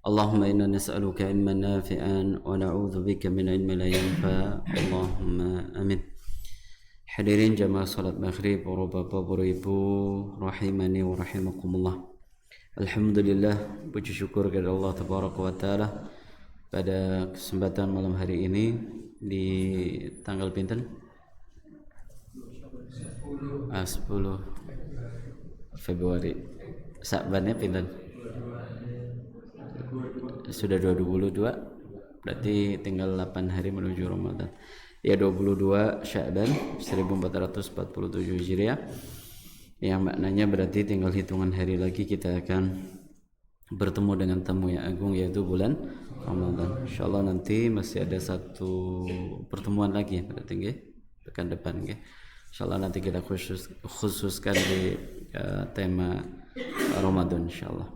اللهم إنا نسألك علما نافعا ونعوذ بك من علم لا ينفع اللهم آمين. Hadirin jamaah salat maghrib, para bapak, para ibu, rahimani wa rahimakumullah. Alhamdulillah, puji syukur kepada Allah Tabaraka wa Ta'ala pada kesempatan malam hari ini di tanggal pinten? 10 Februari. Sa'bannya pinten? Sudah 22, berarti tinggal 8 hari menuju Ramadan. Ya 22 Sya'ban 1447 Hijriah, yang maknanya berarti tinggal hitungan hari lagi kita akan bertemu dengan tamu yang agung, yaitu bulan Ramadan. Insyaallah nanti masih ada satu pertemuan lagi berarti pekan depan insyaallah nanti kita khususkan di tema Ramadan insyaallah.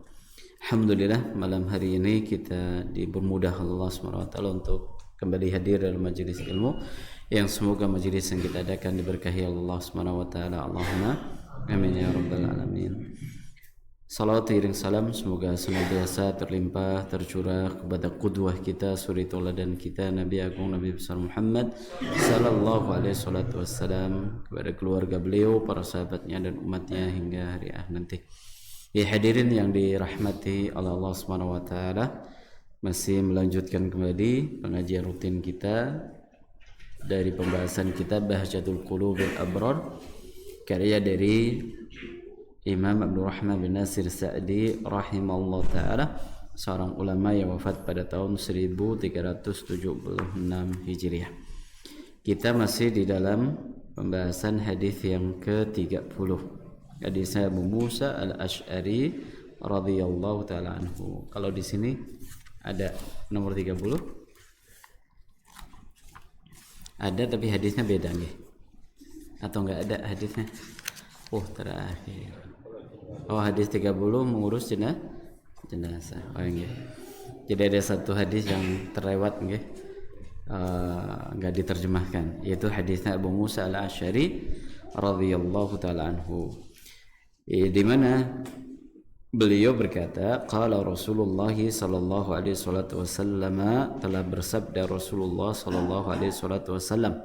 Alhamdulillah, malam hari ini kita dipermudah Allah SWT untuk kembali hadir dalam majelis ilmu yang semoga majelis yang kita adakan diberkahi Allah SWT. Allahumma amin ya rabbal alamin. Salawat iring salam semoga senantiasa terlimpah tercurah kepada qudwah kita, suri tauladan kita, Nabi Agung Nabi besar Muhammad sallallahu alaihi wasallam, kepada keluarga beliau, para sahabatnya dan umatnya hingga hari akhir nanti. Ya hadirin yang dirahmati oleh Allah Subhanahu wa taala, masih melanjutkan kembali pengajian rutin kita dari pembahasan kitab Bahjatul Qulubil Abrar, karya dari Imam Abdul Rahman bin Nasir Sa'di rahimahullah taala, seorang ulama yang wafat pada tahun 1376 Hijriah. Kita masih di dalam pembahasan hadis yang ke-30. Hadisnya Abu Musa al-Ash'ari radhiyallahu taala anhu. Kalau di sini ada nomor 30. Ada tapi hadisnya beda nih. Atau enggak ada hadisnya? Oh, terakhir. Oh, hadis 30 mengurus jenazah. Oh, nggih. Jadi ada satu hadis yang terlewat nggih. Enggak diterjemahkan, yaitu hadisnya Abu Musa al-Ash'ari radhiyallahu taala anhu. Di mana beliau berkata, qala Rasulullah sallallahu alaihi wasallam, telah bersabda Rasulullah sallallahu alaihi wasallam,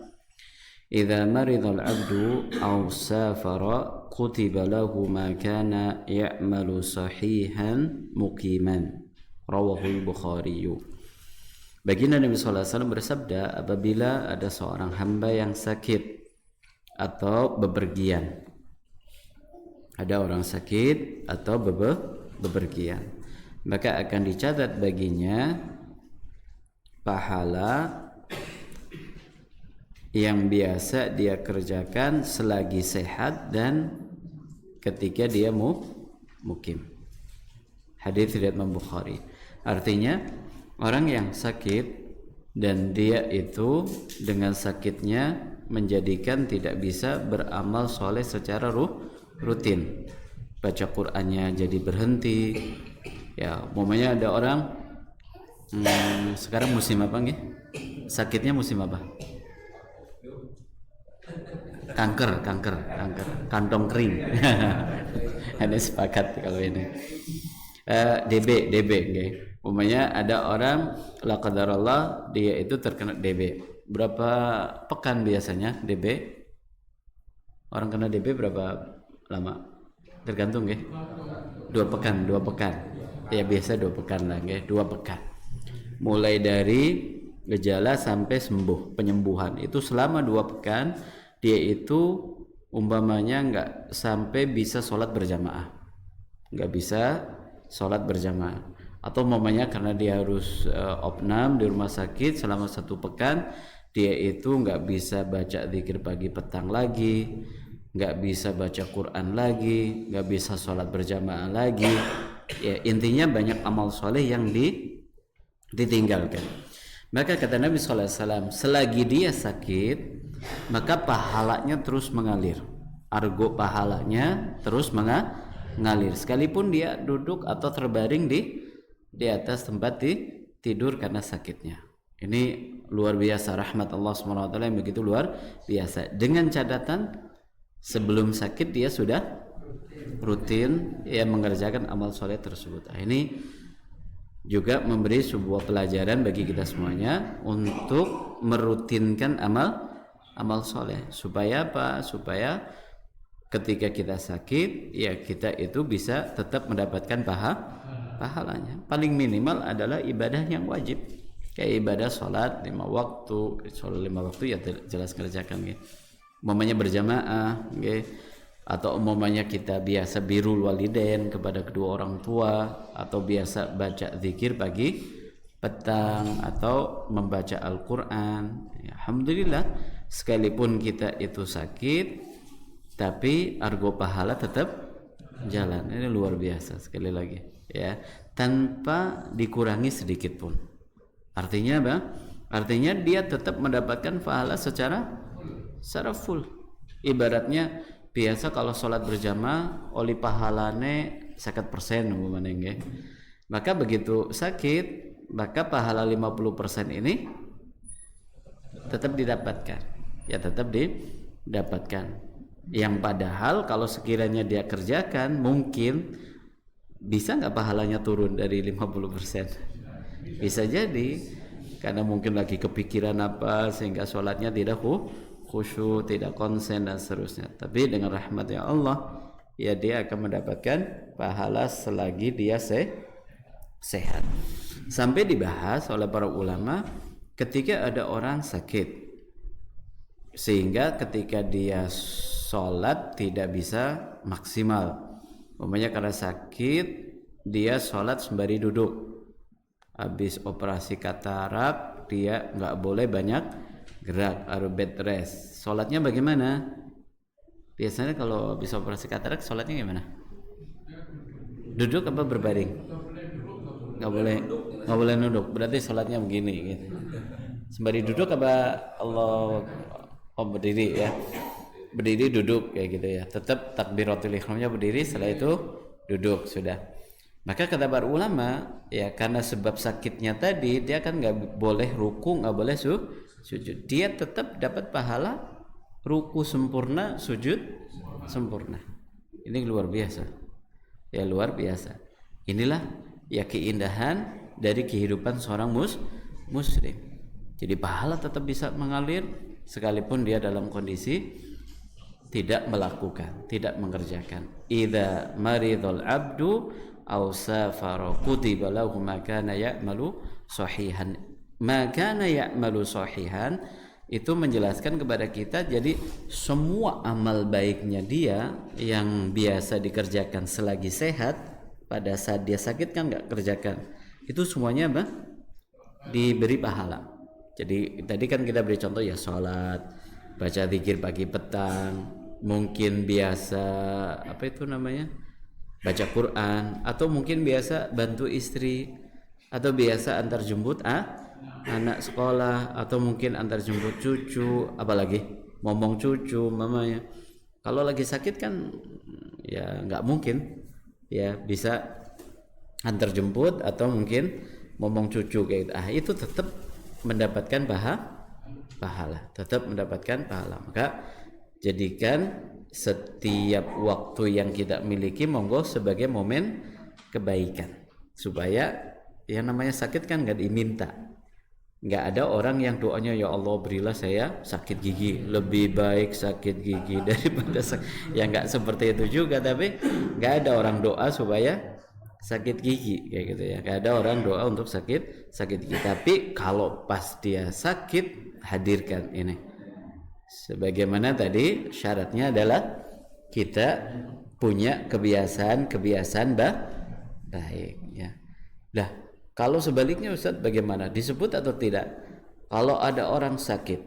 idza marida al-'abdu aw safara kutiba lahu ma kana ya'malu sahihan muqiman, rawahu al-Bukhari. Baginda Nabi sallallahu alaihi wasallam bersabda, apabila ada seorang hamba yang sakit atau bepergian, ada orang sakit atau bepergian, maka akan dicatat baginya pahala yang biasa dia kerjakan selagi sehat dan ketika dia mukim. Hadis riwayat Imam Bukhari. Artinya orang yang sakit dan dia itu dengan sakitnya menjadikan tidak bisa beramal soleh secara rutin, baca Qur'annya jadi berhenti. Ya, umpamanya ada orang sekarang musim apa nggih? Sakitnya musim apa? Kanker, kantong kering. Ada sepakat kalau ini. DB nggih. Umpamanya ada orang la qadarallah dia itu terkena DB. Berapa pekan biasanya DB? Orang kena DB berapa lama? Tergantung nggih. 2 pekan. Ya biasa 2 pekan lah nggih, 2 pekan. Mulai dari gejala sampai sembuh, penyembuhan itu selama 2 pekan dia itu umpamanya enggak sampai bisa sholat berjamaah. Enggak bisa sholat berjamaah. Atau umpamanya karena dia harus opnam di rumah sakit selama 1 pekan, dia itu enggak bisa baca zikir pagi petang lagi, nggak bisa baca Quran lagi, nggak bisa sholat berjamaah lagi. Ya, intinya banyak amal soleh yang ditinggalkan. Maka kata Nabi SAW, selagi dia sakit, maka pahalanya terus mengalir. Argo pahalanya terus mengalir. Sekalipun dia duduk atau terbaring di atas tempat tidur karena sakitnya. Ini luar biasa rahmat Allah SWT yang begitu luar biasa. Dengan catatan sebelum sakit dia sudah rutin ya mengerjakan amal soleh tersebut. Ini juga memberi sebuah pelajaran bagi kita semuanya untuk merutinkan amal soleh. Supaya apa? Supaya ketika kita sakit, ya kita itu bisa tetap mendapatkan pahalanya. Paling minimal adalah ibadah yang wajib, kayak ibadah sholat 5 waktu. Sholat 5 waktu ya jelas kerjakan gitu. Umpamanya berjamaah gitu. Atau umpamanya kita biasa birrul walidain kepada kedua orang tua, atau biasa baca zikir pagi petang, atau membaca Al-Quran. Ya, alhamdulillah, sekalipun kita itu sakit tapi argo pahala tetap jalan. Ini luar biasa sekali lagi ya, tanpa dikurangi sedikit pun. Artinya apa? Artinya dia tetap mendapatkan pahala secara full. Ibaratnya biasa kalau sholat berjamaah oli pahalane 50% umpamanya, maka begitu sakit maka pahala 50% ini tetap didapatkan, ya tetap didapatkan. Yang padahal kalau sekiranya dia kerjakan, mungkin bisa nggak pahalanya turun dari 50%? Bisa jadi, karena mungkin lagi kepikiran apa sehingga sholatnya tidak khusyuk, tidak konsen dan seterusnya. Tapi dengan rahmat ya Allah, ya dia akan mendapatkan pahala selagi dia sehat. Sampai dibahas oleh para ulama ketika ada orang sakit, sehingga ketika dia sholat tidak bisa maksimal. Umpamanya karena sakit dia sholat sembari duduk, habis operasi katarak dia nggak boleh banyak gerak, harus bed rest. Sholatnya bagaimana? Biasanya kalau habis operasi katarak sholatnya gimana? Duduk apa berbaring? Nggak boleh duduk. Berarti sholatnya begini gitu. Sembari duduk apa berdiri ya? Berdiri duduk kayak gitu ya. Tetap takbiratul ihramnya berdiri, setelah itu duduk sudah. Maka kata para ulama, ya karena sebab sakitnya tadi dia kan nggak boleh ruku, nggak boleh sujud. Dia tetap dapat pahala ruku sempurna, sujud sempurna. Ini luar biasa. Ya luar biasa. Inilah ya keindahan dari kehidupan seorang muslim. Jadi pahala tetap bisa mengalir sekalipun dia dalam kondisi tidak melakukan, tidak mengerjakan. Idza maridul abdu aw safara kutiba lahu ma kana ya'malu sahihan. Ma kana ya'malu sahihan itu menjelaskan kepada kita, jadi semua amal baiknya dia yang biasa dikerjakan selagi sehat, pada saat dia sakit kan nggak kerjakan, itu semuanya apa? Diberi pahala. Jadi tadi kan kita beri contoh ya, sholat, baca zikir pagi petang, mungkin biasa apa itu namanya, baca Quran, atau mungkin biasa bantu istri, atau biasa antar jemput anak sekolah, atau mungkin antar jemput cucu, apalagi ngomong cucu mamanya. Kalau lagi sakit kan ya nggak mungkin ya bisa antar jemput atau mungkin ngomong cucu kayak gitu. Itu tetap mendapatkan pahala, tetap mendapatkan pahala. Maka jadikan setiap waktu yang kita miliki monggo sebagai momen kebaikan, supaya yang namanya sakit kan nggak diminta. Nggak ada orang yang doanya ya Allah berilah saya sakit gigi, lebih baik sakit gigi daripada ya nggak seperti itu juga. Tapi nggak ada orang doa supaya sakit gigi kayak gitu ya. Nggak ada orang doa untuk sakit gigi. Tapi kalau pas dia sakit, hadirkan ini. Sebagaimana tadi syaratnya adalah kita punya kebiasaan baik ya. Nah, kalau sebaliknya Ustaz bagaimana? Disebut atau tidak? Kalau ada orang sakit,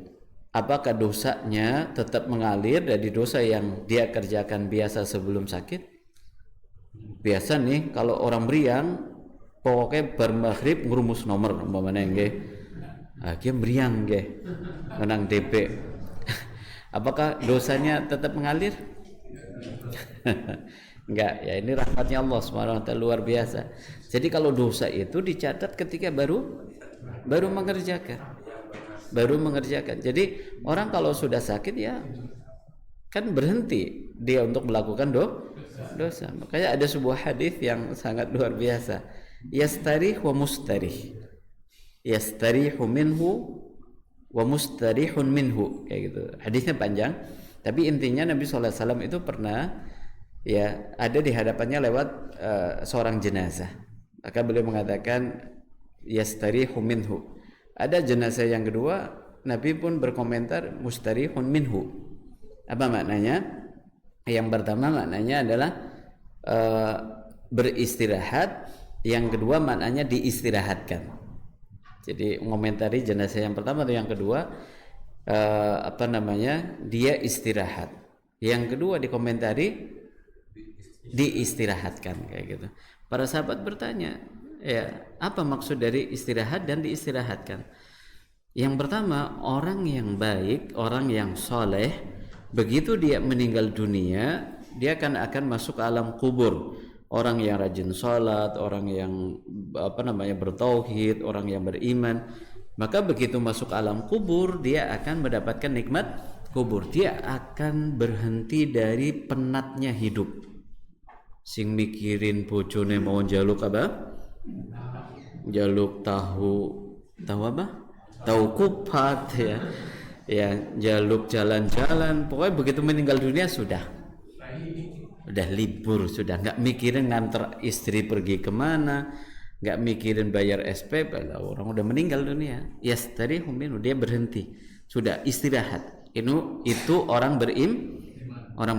apakah dosanya tetap mengalir dari dosa yang dia kerjakan biasa sebelum sakit? Biasa nih kalau orang meriang, pokoknya bar maghrib ngurumus nomor umpamanya nggih. Dia meriang nggih. Menang DP. Apakah dosanya tetap mengalir? Enggak, ya ini rahmatnya Allah Subhanahu wa taala luar biasa. Jadi kalau dosa itu dicatat ketika baru mengerjakan. Jadi orang kalau sudah sakit ya kan berhenti dia untuk melakukan dosa. Makanya ada sebuah hadis yang sangat luar biasa. Yastarih wa mustarih. Yastarihu minhu wa mustarihun minhu, kayak gitu. Hadisnya panjang, tapi intinya Nabi SAW itu pernah ya ada di hadapannya lewat seorang jenazah. Maka beliau mengatakan yastarihu minhu. Ada jenazah yang kedua, Nabi pun berkomentar mustarihun minhu. Apa maknanya? Yang pertama maknanya adalah beristirahat, yang kedua maknanya diistirahatkan. Jadi mengomentari jenazah yang pertama atau yang kedua dia istirahat. Yang kedua dikomentari diistirahatkan, kayak gitu. Para sahabat bertanya, ya apa maksud dari istirahat dan diistirahatkan? Yang pertama, orang yang baik, orang yang soleh, begitu dia meninggal dunia, dia akan masuk ke alam kubur. Orang yang rajin sholat, orang yang bertauhid, orang yang beriman, maka begitu masuk alam kubur, dia akan mendapatkan nikmat kubur. Dia akan berhenti dari penatnya hidup. Sing mikirin bojone mau jaluk apa? Jaluk tahu apa? Tahu kupat ya. Ya, jaluk jalan-jalan. Pokoknya begitu meninggal dunia sudah libur, sudah nggak mikirin nganter istri pergi kemana, nggak mikirin bayar SPP, orang udah meninggal dunia. Yastarihu minhu, dia berhenti, sudah istirahat. Itu orang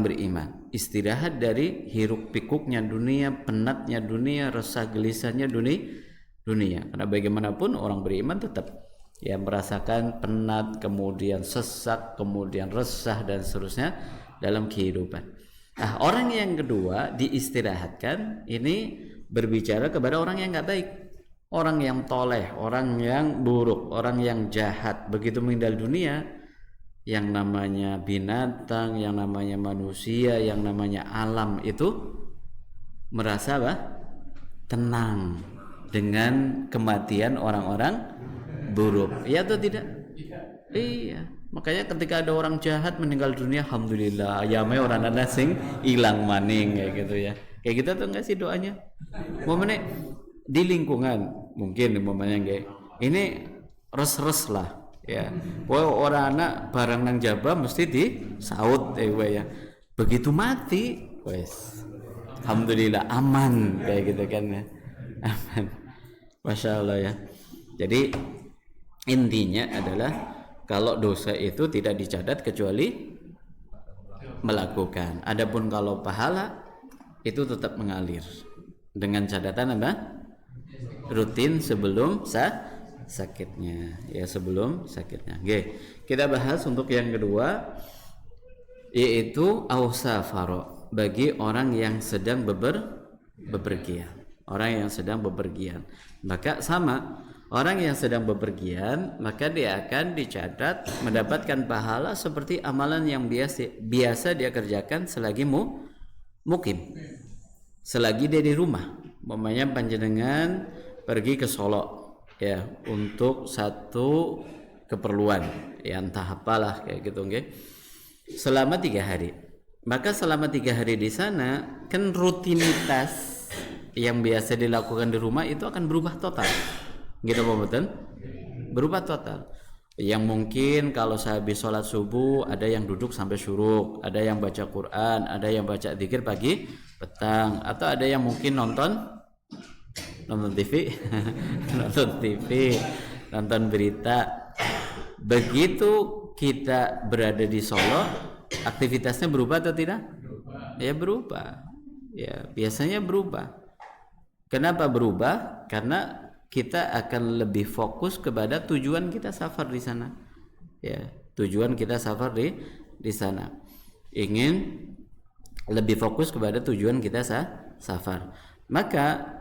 beriman, istirahat dari hiruk pikuknya dunia, penatnya dunia, resah gelisahnya dunia. Karena bagaimanapun orang beriman tetap ya merasakan penat, kemudian sesak, kemudian resah dan seterusnya dalam kehidupan. Nah, orang yang kedua diistirahatkan, ini berbicara kepada orang yang nggak baik, orang yang toleh, orang yang buruk, orang yang jahat. Begitu meninggal dunia, yang namanya binatang, yang namanya manusia, yang namanya alam itu merasa tenang dengan kematian orang-orang buruk. Iya atau tidak? Iya. Makanya ketika ada orang jahat meninggal dunia, alhamdulillah, ayamnya orang sing hilang maning, kayak gitu ya. Kayak gitu tuh enggak sih doanya? Momennya di lingkungan mungkin momennya kayak ini res lah ya. Pokoknya orang anak barang nang jaba mesti disaut ya. Begitu mati, wes alhamdulillah aman, kayak gitu kan ya. Aman. Masya Allah ya. Jadi intinya adalah kalau dosa itu tidak dicatat kecuali melakukan. Adapun kalau pahala itu tetap mengalir dengan catatan apa? Rutin sebelum sakitnya. Ya, sebelum sakitnya. Oke. Kita bahas untuk yang kedua, yaitu ausafaro, bagi orang yang sedang bepergian. Orang yang sedang bepergian. Maka sama, orang yang sedang bepergian, maka dia akan dicatat mendapatkan pahala seperti amalan yang biasa dia kerjakan selagi mukim, selagi dia di rumah. Umpamanya panjenengan pergi ke Solo ya untuk satu keperluan, ya entah apalah kayak gitu, okay? Selama 3 hari. Maka selama 3 hari di sana kan rutinitas yang biasa dilakukan di rumah itu akan berubah total. Gitu Pak Betul? Berubah total. Yang mungkin kalau saya habis sholat subuh ada yang duduk sampai syuruk, ada yang baca Quran, ada yang baca dzikir pagi, petang, atau ada yang mungkin nonton TV, nonton berita. Begitu kita berada di Solo, aktivitasnya berubah atau tidak? Ya berubah. Ya biasanya berubah. Kenapa berubah? Karena kita akan lebih fokus kepada tujuan kita safar di sana. Ya, tujuan kita safar di sana. Ingin lebih fokus kepada tujuan kita safar. Maka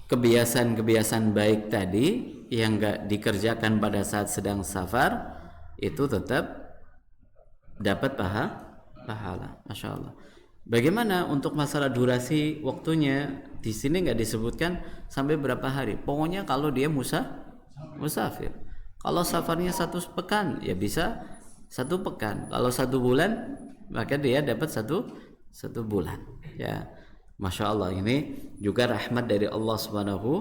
kebiasaan-kebiasaan baik tadi yang enggak dikerjakan pada saat sedang safar itu tetap dapat pahala. Masya Allah. Bagaimana untuk masalah durasi waktunya? Di sini nggak disebutkan sampai berapa hari. Pokoknya kalau dia musafir. Kalau safarnya 1 pekan, ya bisa 1 pekan. Kalau 1 bulan, maka dia dapat satu bulan. Ya, Masya Allah, ini juga rahmat dari Allah Subhanahu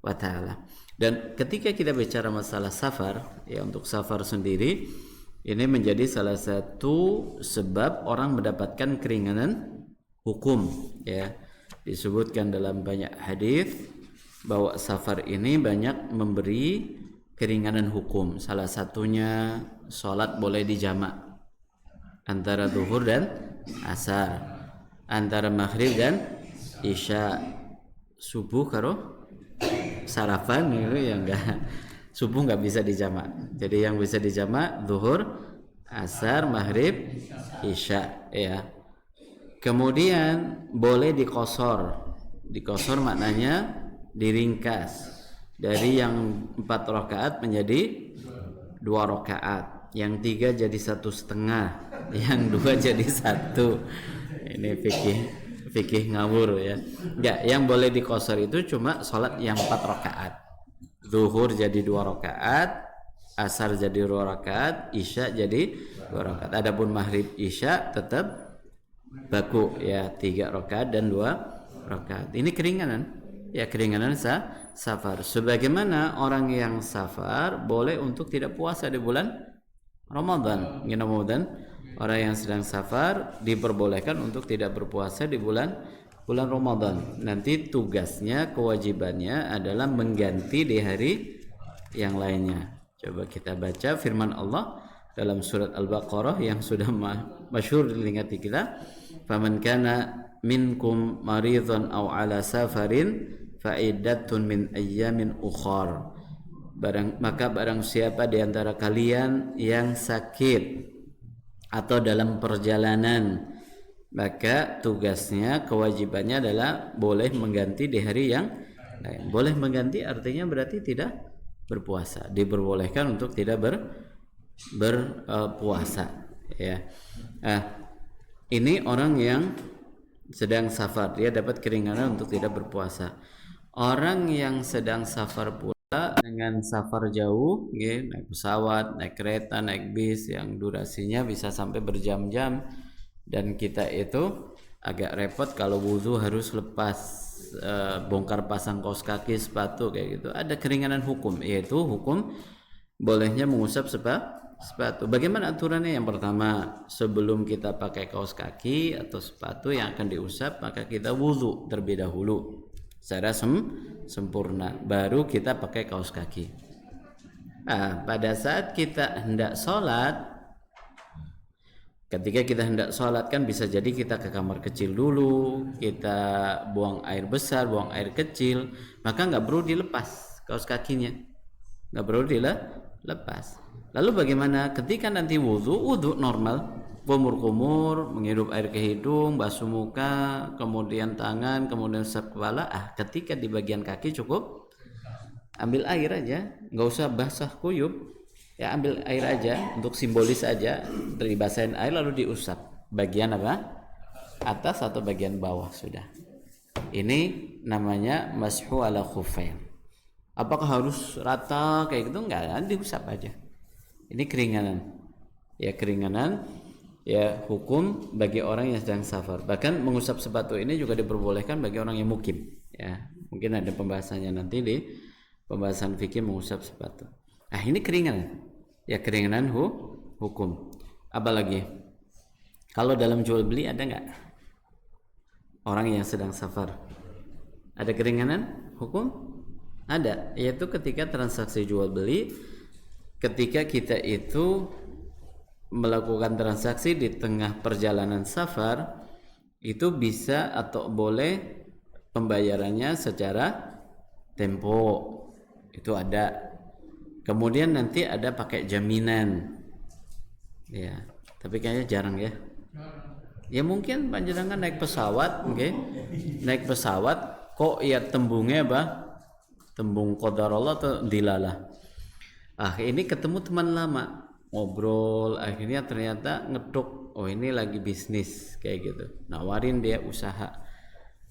wa taala. Dan ketika kita bicara masalah safar, ya untuk safar sendiri ini menjadi salah satu sebab orang mendapatkan keringanan hukum, ya. Disebutkan dalam banyak hadis bahwa safar ini banyak memberi keringanan hukum. Salah satunya sholat boleh dijamak antara zuhur dan asar, antara maghrib dan isya, subuh karo sarapan itu yang enggak, subuh nggak bisa dijamak. Jadi yang bisa dijamak zuhur, asar, maghrib, isya, ya. Kemudian boleh dikosor. Dikosor maknanya diringkas dari yang 4 rakaat menjadi 2 rakaat, yang 3 jadi 1,5, yang 2 jadi 1. Ini fikih ngawur, ya. Enggak, yang boleh dikosor itu cuma sholat yang 4 rakaat. Zuhur jadi 2 rakaat, asar jadi 2 rakaat, isya jadi 2 rakaat. Adapun maghrib isya tetap baku, ya, 3 rakaat dan 2 rakaat. Ini keringanan, ya, keringanan safar. Sebagaimana orang yang safar boleh untuk tidak puasa di bulan Ramadan. Orang yang sedang safar diperbolehkan untuk tidak berpuasa di bulan Ramadan. Nanti tugasnya, kewajibannya adalah mengganti di hari yang lainnya. Coba kita baca firman Allah dalam surat Al-Baqarah yang sudah masyhur diingati kita. Faman kana minkum maridhan aw ala safarin fa iddatun min ayyamin ukhar. Maka barang siapa di antara kalian yang sakit atau dalam perjalanan, maka tugasnya, kewajibannya adalah boleh mengganti di hari yang lain. Boleh mengganti artinya berarti tidak berpuasa. Diperbolehkan untuk tidak berpuasa, ya. Ini orang yang sedang safar, dia dapat keringanan untuk tidak berpuasa. Orang yang sedang safar pula dengan safar jauh, ya, naik pesawat, naik kereta, naik bis yang durasinya bisa sampai berjam-jam, dan kita itu agak repot kalau wudu harus lepas, bongkar pasang kaos kaki, sepatu, kayak gitu. Ada keringanan hukum, yaitu hukum bolehnya mengusap sepatu. Bagaimana aturannya? Yang pertama, sebelum kita pakai kaos kaki atau sepatu yang akan diusap, maka kita wudu terlebih dahulu secara sempurna, baru kita pakai kaos kaki. Pada saat kita hendak sholat, ketika kita hendak sholat kan bisa jadi kita ke kamar kecil dulu, kita buang air besar, buang air kecil, maka nggak perlu dilepas kaos kakinya, nggak perlu dilepas. Lalu bagaimana ketika nanti wudhu normal, kumur-kumur, menghirup air ke hidung, basuh muka, kemudian tangan, kemudian usap kepala. Ketika di bagian kaki cukup ambil air aja, nggak usah basah kuyup, ya, ambil air aja untuk simbolis aja, dibasahin air lalu diusap bagian apa? Atas atau bagian bawah, sudah. Ini namanya mashu ala khuffain. Apakah harus rata kayak gitu? Enggak, diusap aja. Ini keringanan, ya, hukum bagi orang yang sedang safar. Bahkan mengusap sepatu ini juga diperbolehkan bagi orang yang mukim, ya. Mungkin ada pembahasannya nanti di pembahasan fikih mengusap sepatu. Ini keringanan, ya, keringanan hukum. Apalagi kalau dalam jual beli ada nggak orang yang sedang safar? Ada keringanan hukum? Ada, yaitu ketika transaksi jual beli, ketika kita itu melakukan transaksi di tengah perjalanan safar, itu bisa atau boleh pembayarannya secara tempo, itu ada. Kemudian nanti ada pakai jaminan, ya, tapi kayaknya jarang, ya. Ya mungkin panjenengan naik pesawat, naik pesawat kok ya tembungnya apa? Tembung qadarullah atau dilalah. Ini ketemu teman lama, ngobrol, akhirnya ternyata ngeduk, oh ini lagi bisnis kayak gitu, nawarin dia usaha.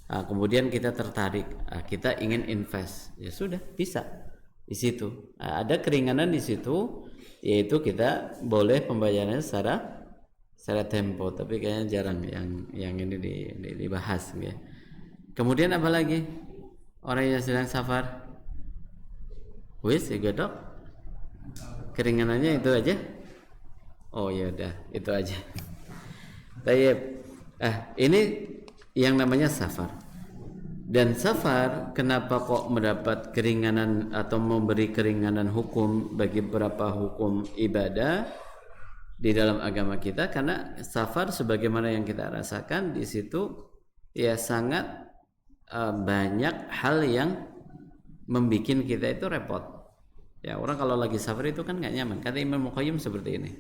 Kemudian kita tertarik, kita ingin invest, ya sudah, bisa di situ. Ada keringanan di situ, yaitu kita boleh pembayarannya secara tempo, tapi kayaknya jarang yang ini dibahas, ya. Kemudian apa lagi? Orang yang sedang safar Wis ya dok, keringanannya itu aja. Oh ya udah, itu aja. Tayyib. Ini yang namanya safar. Dan safar kenapa kok mendapat keringanan atau memberi keringanan hukum bagi beberapa hukum ibadah di dalam agama kita? Karena safar sebagaimana yang kita rasakan di situ ya sangat banyak hal yang membuat kita itu repot. Ya, orang kalau lagi safar itu kan nggak nyaman. Kata Imam Muqayyim seperti ini.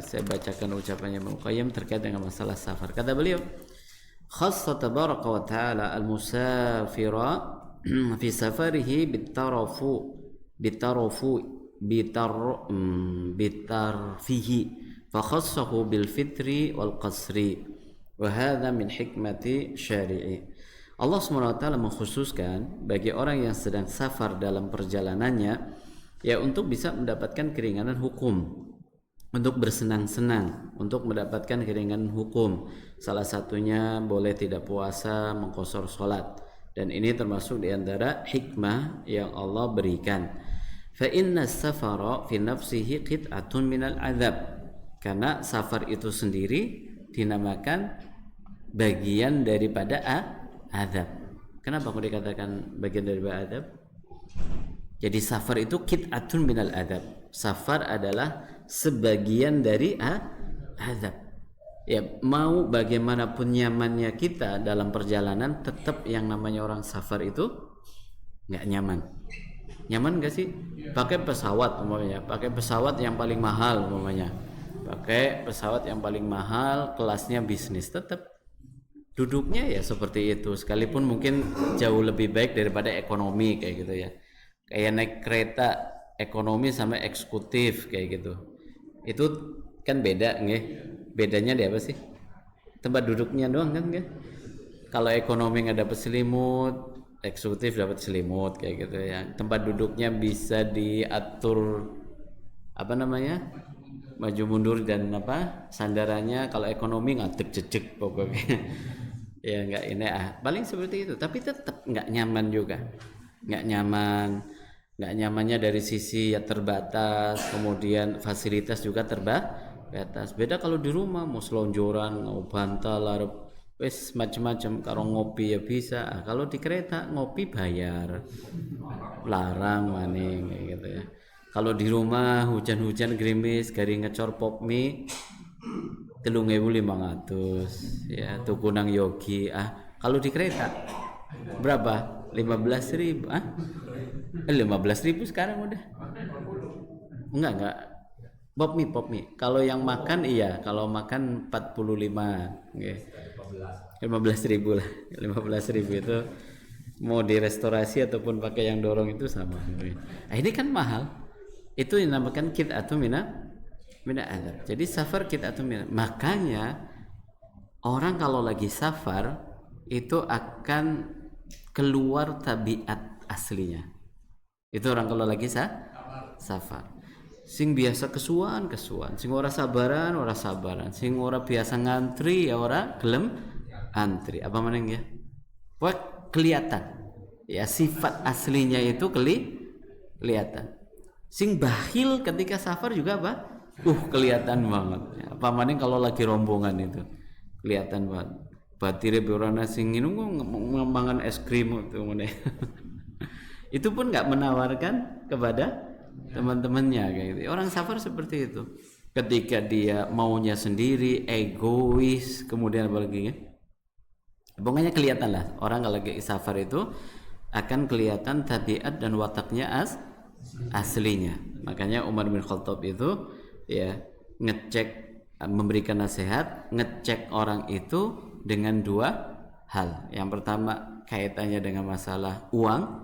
Saya bacakan ucapannya Imam Muqayyim terkait dengan masalah safar. Kata beliau, khassa tabaraka wa ta'ala al-musafira fi safarihi bitarfihi fa khassahu bil fitri wal qasri wa hadha min hikmati syari'i. Allah SWT mengkhususkan bagi orang yang sedang safar dalam perjalanannya ya untuk bisa mendapatkan keringanan hukum, untuk bersenang-senang, untuk mendapatkan keringanan hukum. Salah satunya boleh tidak puasa, mengqashar salat. Dan ini termasuk di antara hikmah yang Allah berikan. Fa inna safara fi nafsihi qit'atun minal adzab. Karena safar itu sendiri dinamakan bagian daripada azab. Kenapa kok dikatakan bagian daripada azab? Jadi safar itu qit'atun minal adzab. Safar adalah sebagian dari azab. Ya, mau bagaimanapun nyamannya kita dalam perjalanan, tetap yang namanya orang safar itu nggak nyaman. Nyaman nggak sih? Pakai pesawat umpamanya, pakai pesawat yang paling mahal umpamanya, pakai pesawat yang paling mahal, kelasnya bisnis, tetap duduknya ya seperti itu. Sekalipun mungkin jauh lebih baik daripada ekonomi kayak gitu ya. Kayak naik kereta ekonomi sama eksekutif kayak gitu. Itu kan beda nggih. Bedanya di apa sih? Tempat duduknya doang kan nggih. Kalau ekonomi nggak dapat selimut, eksekutif dapat selimut kayak gitu ya. Tempat duduknya bisa diatur apa namanya? Maju mundur dan apa? Sandarannya. Kalau ekonomi ngadeg jejek pokoknya. Ya nggak ini paling seperti itu. Tapi tetap nggak nyaman juga. Nggak nyamannya dari sisi ya terbatas, kemudian fasilitas juga terbatas. Beda kalau di rumah mau selonjoran, mau bantal, wes macam-macam. Kalau ngopi ya bisa. Kalau di kereta ngopi bayar, larang maning kayak gitu ya. Kalau di rumah hujan-hujan gerimis, garing ngecor pop mie 3.500 ya, tuku nang yogi. Kalau di kereta berapa? 15.000 15.000 sekarang udah. Enggak. Pop mie. Kalau yang makan iya, kalau makan 45 nggih. 15.000 lah. 15.000 itu mau direstorasi ataupun pakai yang dorong itu sama. Ini kan mahal. Itu yang dinamakan qit'atun mina azab. Jadi safar qit'atun mina. Makanya orang kalau lagi safar itu akan keluar tabiat aslinya. Itu orang kalau lagi safar. Sing biasa kesuan, sing ora sabaran, sing ora biasa ngantri ya ora gelem antri. Apa meneng ya? Buat kelihatan. Ya sifat aslinya itu kelihatan. Sing bakhil ketika safar juga apa? Kelihatan banget. Ya, apa meneng kalau lagi rombongan itu kelihatan banget. Batire berona sing mangan es krim itu itu pun nggak menawarkan kepada teman-temannya kayak gitu. Orang safar seperti itu. Ketika dia maunya sendiri, egois, kemudian apa lagi ya? Pokoknya kelihatan lah orang kalau lagi safar itu akan kelihatan tabiat dan wataknya aslinya. Makanya Umar bin Khattab itu ya ngecek, memberikan nasihat, ngecek orang itu dengan dua hal. Yang pertama kaitannya dengan masalah uang.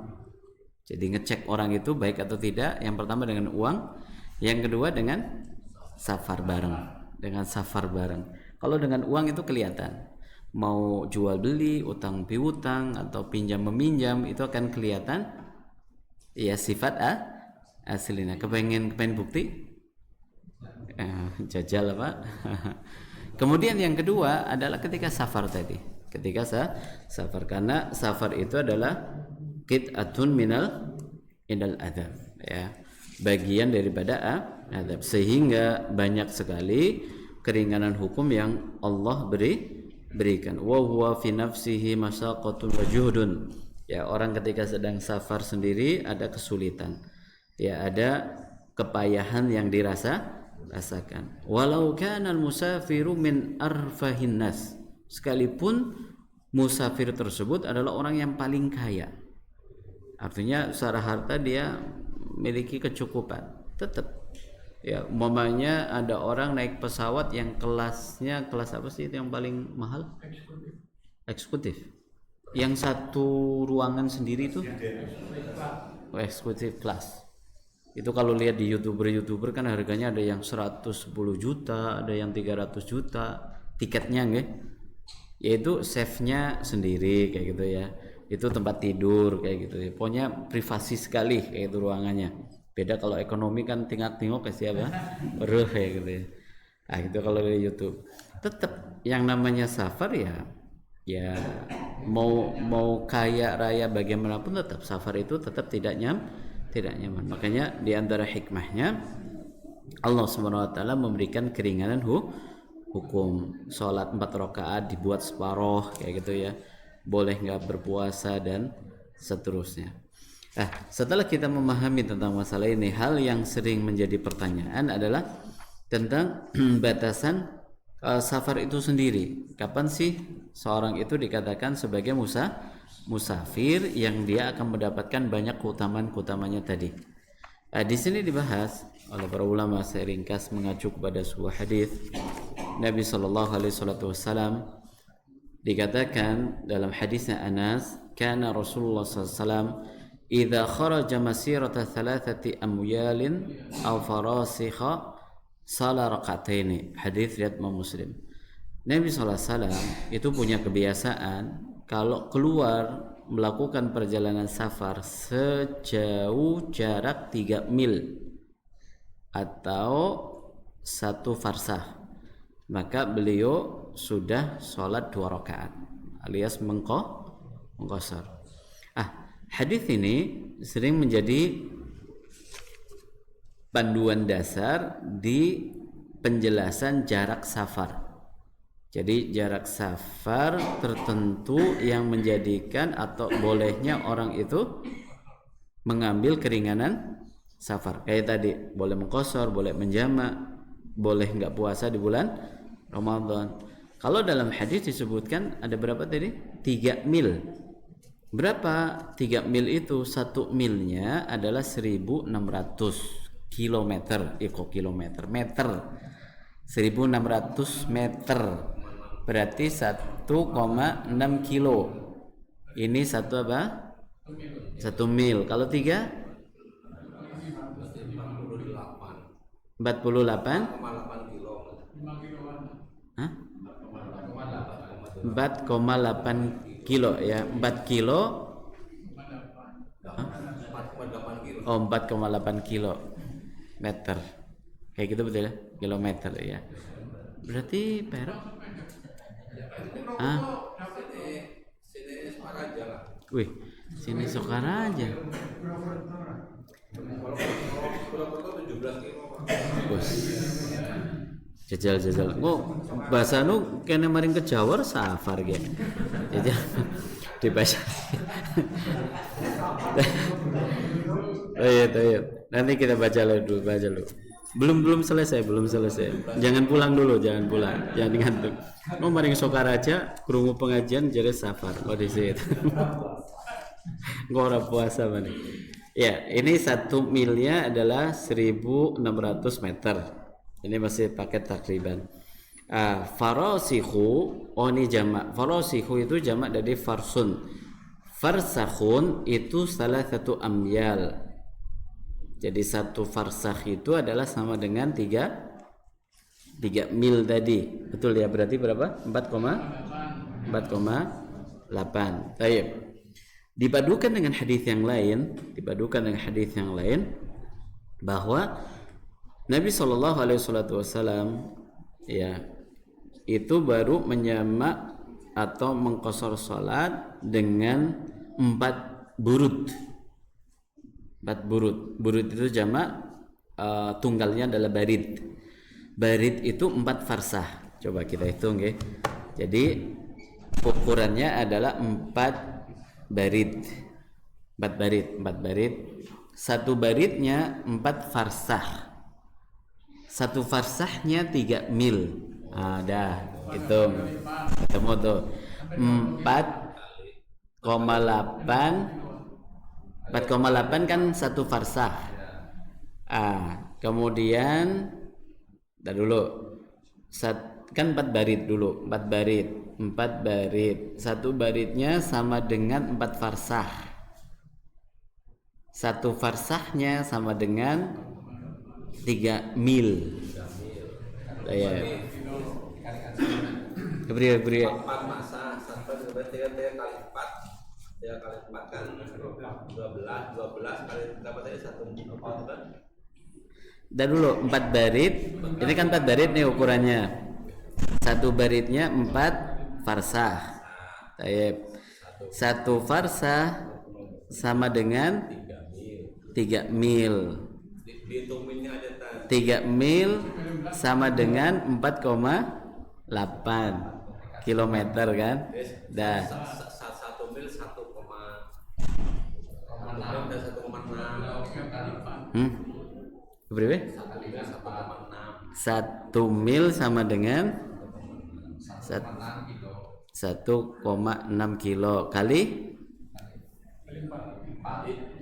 Jadi ngecek orang itu baik atau tidak. Yang pertama dengan uang, yang kedua dengan safar bareng. Kalau dengan uang itu kelihatan. Mau jual beli, utang piutang atau pinjam meminjam itu akan kelihatan ya sifat aslinya. Kepengen bukti? Jajal apa? Kemudian yang kedua adalah ketika safar tadi. Ketika safar, karena safar itu adalah qit'atun minal indal adzab, ya, bagian daripada adzab, sehingga banyak sekali keringanan hukum yang Allah berikan. Wa huwa fi nafsihi masyaqqatun wa juhdun, ya, orang ketika sedang safar sendiri ada kesulitan, ya, ada kepayahan yang dirasakan. Walau kana al-musafiru min arfahin nas, sekalipun musafir tersebut adalah orang yang paling kaya, artinya secara harta dia memiliki kecukupan, tetap, ya, umpamanya ada orang naik pesawat yang kelasnya kelas apa sih itu yang paling mahal? Eksekutif. Yang satu ruangan sendiri itu eksekutif kelas. Itu kalau lihat di YouTuber kan harganya ada yang 110 juta, ada yang 300 juta tiketnya, nggih. Yaitu chefnya sendiri kayak gitu, ya. Itu tempat tidur kayak gitu, ya. Pokoknya privasi sekali kayak itu ruangannya. Beda kalau ekonomi kan tinggal-tinggal ke siapa? Kayak gitu, ya. Nah, itu kalau di YouTube. Tetap yang namanya safar, ya mau kaya raya bagaimanapun tetap safar itu tetap tidak nyaman. Makanya di antara hikmahnya Allah Subhanahu wa taala memberikan keringanan hukum. Salat 4 rakaat dibuat separuh kayak gitu, ya. Boleh enggak berpuasa dan seterusnya. Setelah kita memahami tentang masalah ini, hal yang sering menjadi pertanyaan adalah tentang batasan safar itu sendiri. Kapan sih seorang itu dikatakan sebagai musafir yang dia akan mendapatkan banyak keutamaan-keutamanya tadi? Di sini dibahas oleh para ulama, saya ringkas mengacu kepada sebuah hadis Nabi sallallahu alaihi wasallam. Dikatakan dalam hadisnya Anas, kana Rasulullah sallallahu alaihi wasallam idza kharaja masirata 3 amyalin aw farasikha sala rakataini. Hadis riwayat Muslim. Nabi sallallahu alaihi wasallam itu punya kebiasaan kalau keluar melakukan perjalanan safar sejauh jarak 3 mil atau 1 farsah, maka beliau sudah sholat 2 rakaat alias mengqasar. Hadis ini sering menjadi panduan dasar di penjelasan jarak safar. Jadi jarak safar tertentu yang menjadikan atau bolehnya orang itu mengambil keringanan safar. Kayak tadi, boleh mengqasar, boleh menjamak, boleh enggak puasa di bulan Ramadan. Kalau dalam hadis disebutkan ada berapa tadi? 3 mil. Berapa 3 mil itu? 1 milnya adalah 1600 kilometer. Kilometer, meter. 1600 meter. Berarti 1,6 kilo. Ini satu apa? 1 mil. Kalau 3? 48 kilo. 4,8 kilo, ya. 4 kilo. 4,8 kilo meter. Kayak gitu betul ya? Kilometer, ya. Berarti perak. Wih, sini Sokaraja. Jajal. Bahasa nu kene maring ke Jawa safar ge. Jajal dibaca. Ayo. Nanti kita baca dulu. Belum selesai. Jangan pulang dulu. Jangan ngantuk. Mau maring Sokaraja krungu pengajian jadi safar. Di situ. Ora puasa mana. Ya, ini 1 milnya adalah 1600 meter. Ini masih pakai takriban. Farasihu, ini jamak. Farasihu itu jamak dari farsun. Farsakhun itu salah satu amyal. Jadi 1 farsakh itu adalah sama dengan 3 mil tadi. Betul ya? Berarti berapa? 4,8. Baik. Dipadukan dengan hadis yang lain, bahwa Nabi Shallallahu Alaihi Wasallam itu baru menyamak atau mengqasar salat dengan 4 burud. 4 burut. Burut itu jamak, tunggalnya adalah barid. Barid itu 4 farsah. Coba kita hitung ya. Jadi ukurannya adalah 4 barid. 4 barid. Satu baridnya 4 farsah. Satu farsahnya 3 mil. Dah, hitung. Ketemu tuh. 4,8 kan satu farsah. Kemudian dulu kan 4 barid dulu. 4 barid. Satu baridnya sama dengan 4 farsah. Satu farsahnya sama dengan 3 mil. Ya. Beri. 4 masa, 3 kali 4 kan 12 kali berapa tadi 1 kan? Dan dulu 4 barid. Ini kan 4 barid nih ukurannya. Satu baridnya 4 farsah. Satu farsah sama dengan 3 mil. 3 mil sama dengan 4,8 kilometer kan? Dah. 1 mil 1,6. Berapa? 1 mil sama dengan 1,6 kilo kali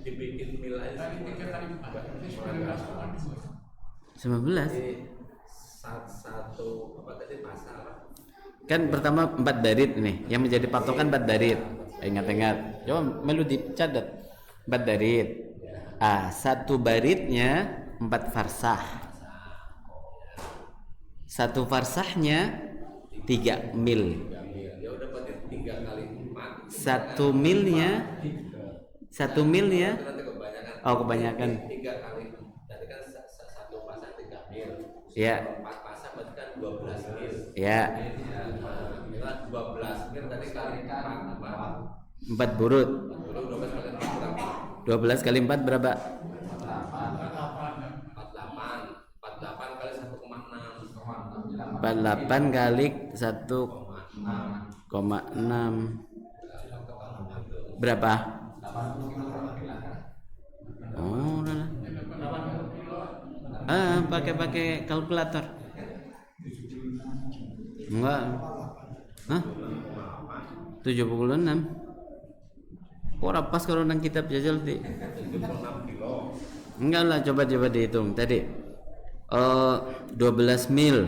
dibikin mil aja 19. Satu apa tadi pasal Kan pertama 4 barid nih, yang menjadi patokan 4 barid. Ingat-ingat. Coba melu dicatat. 4 barid. Satu baridnya 4 farsah. Satu farsahnya 3 mil. ya udah berarti 3 kali 4. Satu milnya kebanyakan 3 kali tadi kan satu pasang 3 mil. ya 4 pasang berarti kan 12 mil. ya 12 mil tadi kali 4 apa? 4 burut. 12 kali 4 berapa? 12 kali 4 berapa? 48 kali 1,6. 48 kali 1,6 berapa? Oh, udah lah. Pakai kalkulator. Enggak. 76. Ora pas kalau nang kitab jajal di. 76 kilo. Enggak lah, coba dihitung tadi. 12 mil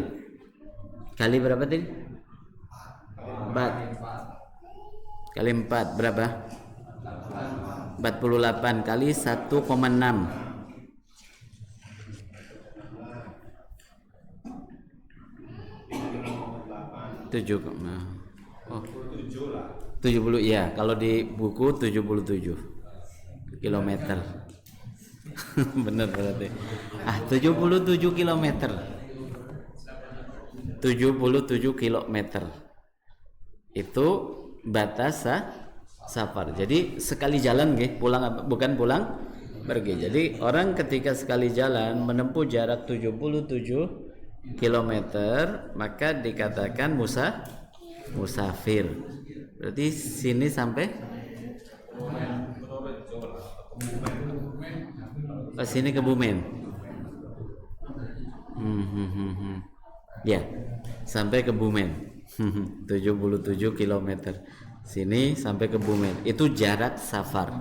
kali berapa tadi? 4 kali 4 berapa? 48 kali 1,6. 7. Oh. 70 ya, kalau di buku 77 kilometer. Bener berarti. 77 kilometer. 77 kilometer. Itu batas safar. Jadi sekali jalan bukan pulang pergi. Jadi orang ketika sekali jalan menempuh jarak 77 kilometer, maka dikatakan musafir. Berarti sini sampai sini ke Bumen. Ya, sampai ke Bumen. 77 kilometer. Sini sampai ke Bumen. Itu jarak safar.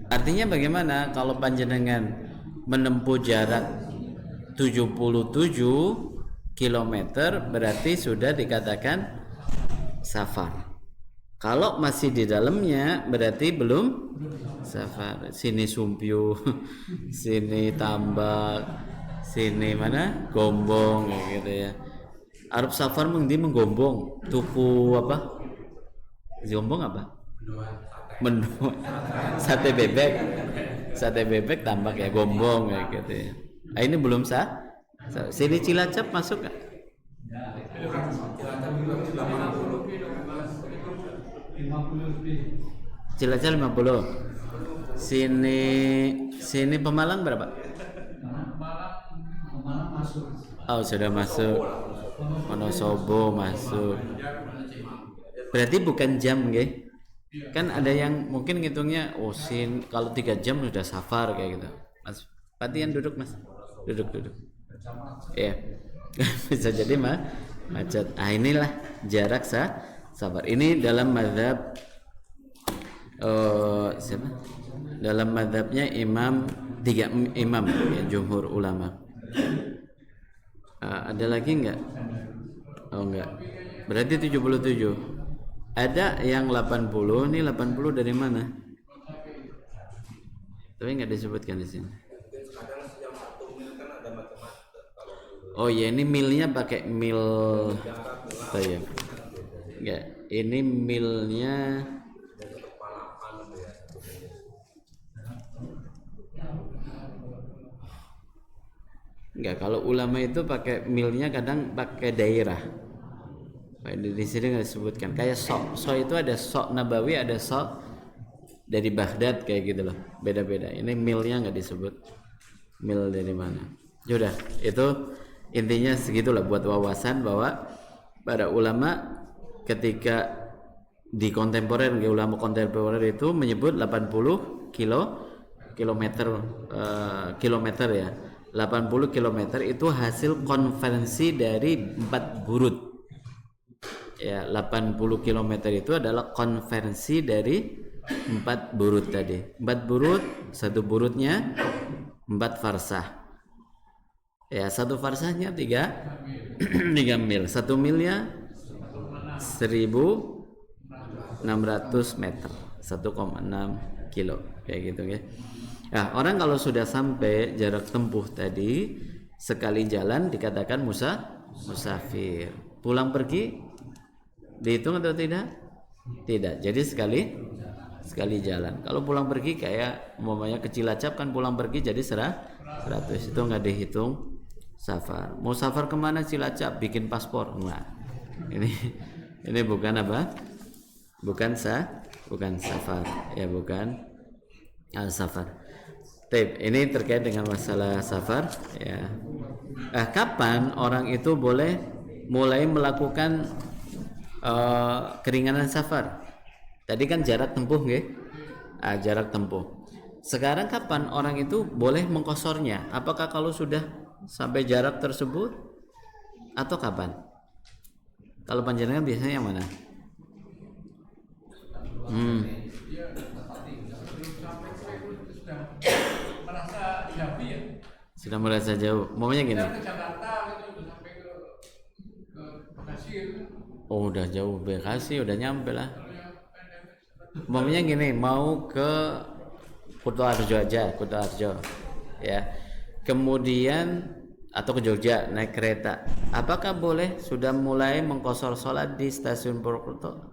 Artinya bagaimana kalau panjenengan menempuh jarak 77 kilometer, berarti sudah dikatakan safar. Kalau masih di dalamnya berarti belum safar. Sini Sumpyu, sini Tambak, sini mana Gombong gitu ya. Arab safar menggombong, tuku apa? Gombong apa? Menua. Sate bebek Tambak ya, Gombong ya gitu ya. Ini belum sah. Sini Cilacap masuk nggak? Cilacap 50. Sini Pemalang berapa? Oh, sudah masuk. Wonosobo masuk. Berarti bukan jam, nggih? Kan ada yang mungkin ngitungnya kalau 3 jam sudah safar kayak gitu. Mas, Patian duduk Mas. Duduk. Iya. Bisa jadi macet. Ah, inilah jarak safar. Ini dalam mazhab siapa? Dalam mazhabnya tiga imam ya, jumhur ulama. Ada lagi enggak? Oh enggak. Berarti 77. Ada yang 80. Ini 80 dari mana? Tapi enggak disebutkan di sini. Kadang yang 1 mil kan ada macam-macam. Oh ya, ini milnya pakai mil. Saya. Enggak, ini milnya enggak, kalau ulama itu pakai milnya kadang pakai daerah. Di sini nggak disebutkan. Kayak sok itu ada sok Nabawi, ada sok dari Baghdad kayak gitu loh. Beda-beda. Ini milnya nggak disebut. Mil dari mana? Yaudah, itu intinya segitulah buat wawasan bahwa para ulama ketika di kontemporer, ulama kontemporer itu menyebut 80 kilometer ya. 80 km itu hasil konversi dari 4 burut. Ya, 80 km itu adalah konversi dari 4 burut tadi. 4 burut, satu burutnya 4 farsah. Ya, satu farsahnya 3 mil. 1 milnya 1.600 meter, 1,6 kilo kayak gitu ya. Nah, orang kalau sudah sampai jarak tempuh tadi sekali jalan dikatakan musafir. Pulang pergi dihitung atau tidak? Tidak. Jadi sekali jalan. Kalau pulang pergi kayak umpamanya ke Cilacap kan pulang pergi jadi 100. Itu nggak dihitung safar. Mau safar kemana Cilacap? Bikin paspor? Enggak. Ini bukan apa? Bukan safar. Ya bukan safar. Ini terkait dengan masalah safar ya. Kapan orang itu boleh mulai melakukan keringanan safar? Tadi kan jarak tempuh nggih? Jarak tempuh. Sekarang kapan orang itu boleh mengkosornya? Apakah kalau sudah sampai jarak tersebut atau kapan? Kalau panjenengan biasanya yang mana? Sudah merasa jauh. Maunya gini. Ke Jakarta gitu sampai ke Bekasi. Oh, udah jauh Bekasi, udah nyampe lah. Maunya gini, mau ke Kutoarjo aja, Kutoarjo. Ya. Kemudian atau ke Jogja naik kereta. Apakah boleh sudah mulai mengkosor sholat di stasiun Purwokerto?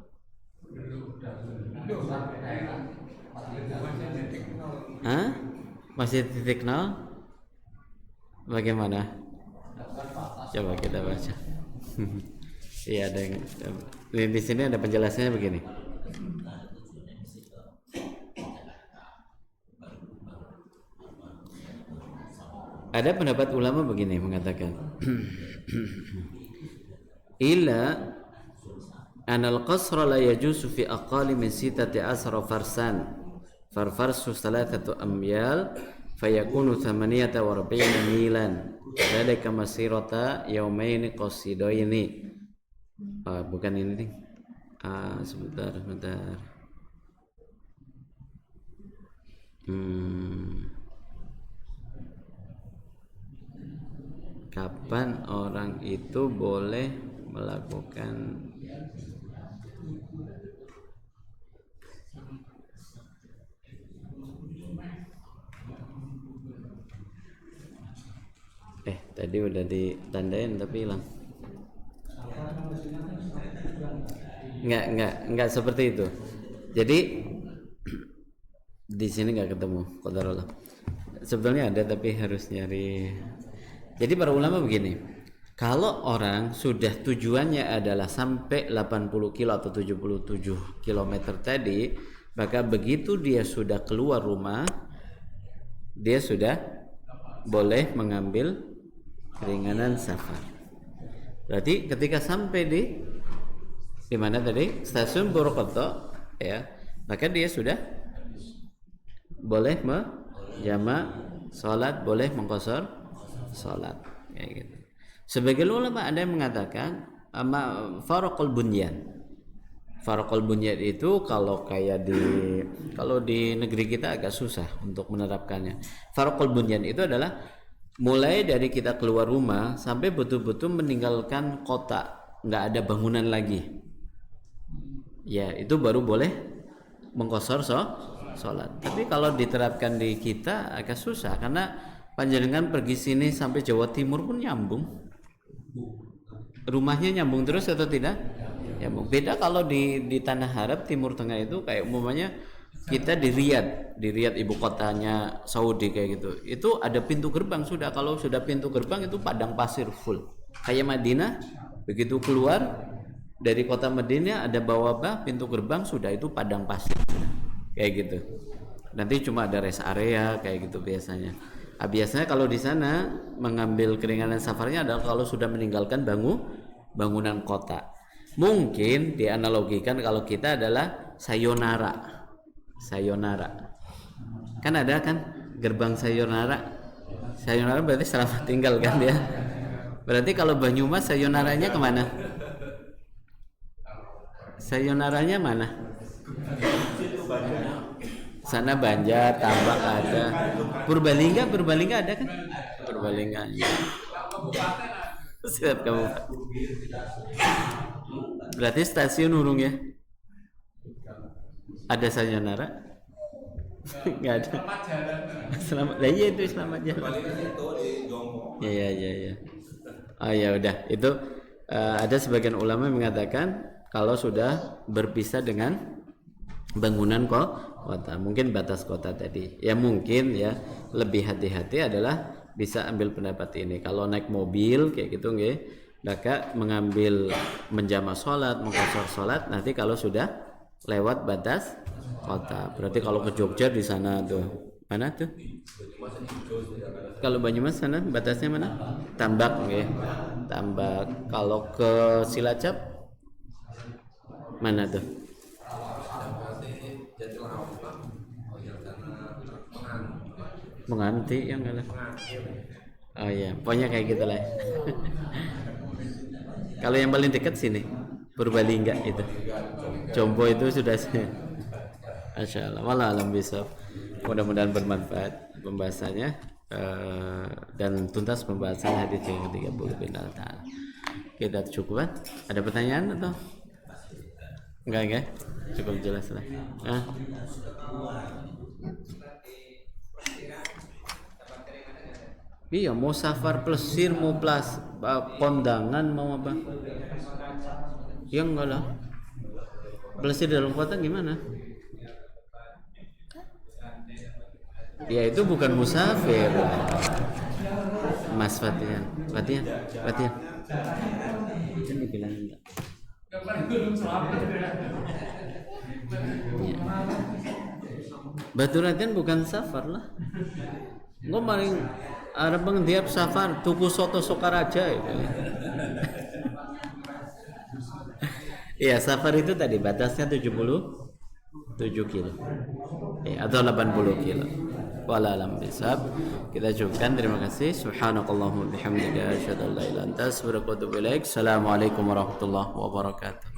Masih titik nol? Bagaimana? Coba kita baca. Iya, ada yang di sini ada penjelasannya begini. Ada pendapat ulama begini mengatakan ila anal qasra la yajuzu fi aqali min sitati asra farsan farfarsu salatatu amyal fayakunu 48 milan dzalika masirata yaumaini qasidaini. Bukan ini nih. Sebentar. Kapan orang itu boleh melakukan tadi udah ditandain tapi hilang. Enggak seperti itu. Jadi di sini enggak ketemu qadarullah. Sebetulnya ada tapi harus nyari. Jadi para ulama begini, kalau orang sudah tujuannya adalah sampai 80 kilo atau 77 km tadi, maka begitu dia sudah keluar rumah, dia sudah boleh mengambil keringanan safar. Berarti ketika sampai di mana tadi? Stasiun Purwokerto, ya, maka dia sudah boleh menjamak sholat, boleh mengqashar sholat, kayak gitu. Sebagian ulama ada yang mengatakan faraqul bunyan. Faraqul bunyan itu kalau di negeri kita agak susah untuk menerapkannya. Faraqul bunyan itu adalah mulai dari kita keluar rumah sampai betul-betul meninggalkan kota, nggak ada bangunan lagi. Ya, itu baru boleh mengqashar sholat. Tapi kalau diterapkan di kita agak susah karena panjenengan pergi sini sampai Jawa Timur pun nyambung. Rumahnya nyambung terus atau tidak? Ya, beda kalau di tanah Arab Timur Tengah itu kayak umumnya kita di Riyadh ibu kotanya Saudi kayak gitu. Itu ada pintu gerbang sudah. Kalau sudah pintu gerbang itu padang pasir full. Kayak Madinah, begitu keluar dari kota Madinah ada bawah pintu gerbang sudah itu padang pasir. Kayak gitu. Nanti cuma ada rest area kayak gitu biasanya. Biasanya kalau di sana mengambil keringanan safarnya adalah kalau sudah meninggalkan bangunan kota. Mungkin dianalogikan kalau kita adalah sayonara. Kan ada kan gerbang sayonara. Sayonara berarti selamat tinggal kan ya. Berarti kalau Banyumas sayonaranya kemana? Sayonaranya mana? Sana Banjar, Tambak ada. Purbalingga ada kan? Purbalingga. Siap kamu. Berarti stasiun urung ya? Ada sayonara? Enggak ada. Selamat jalan. Iya itu selamat jalan. Iya. Oh ya udah, itu ada sebagian ulama mengatakan kalau sudah berpisah dengan bangunan kota, mungkin batas kota tadi. Ya mungkin ya lebih hati-hati adalah bisa ambil pendapat ini. Kalau naik mobil kayak gitu nggih, maka mengambil menjamak sholat, mengqashar sholat nanti kalau sudah lewat batas kota. Berarti kalau ke Jogja di sana tuh. Mana tuh? Kalau Banyumas sana batasnya mana? Tambak nggih. Tambak. Kalau ke Cilacap mana tuh? Menganti yang enggak lah. Oh iya, pokoknya kayak gitu lah. Kalau yang paling dekat sini, Purbalingga itu. Jompo itu sudah Masya Allah, wallah alam bisawab. Mudah-mudahan bermanfaat pembahasannya dan tuntas pembahasan hadis yang ke-30 binal ta'ala. Kita cukup. Ada pertanyaan atau? Enggak? Cukup jelas lah. Iya, mau safar plesir, mau kondangan, mau apa? Ya enggak lah. Plesir dalam kota gimana? Ya itu bukan musafir. Mas Fatihan. Ini bilang enggak. Ya. Batu Raden bukan safar lah. Nggak maling Arab pengendiap safar tuku soto Sokaraja itu. Iya, safar itu tadi batasnya 77 kilo atau 80 kilo. Wala alam bisab. Kita cukupkan, terima kasih. Subhanakallahumma bihamdika asyhadu an la ilaha illa anta astaghfiruka wa atubu ilaik. Assalamualaikum warahmatullahi wabarakatuh.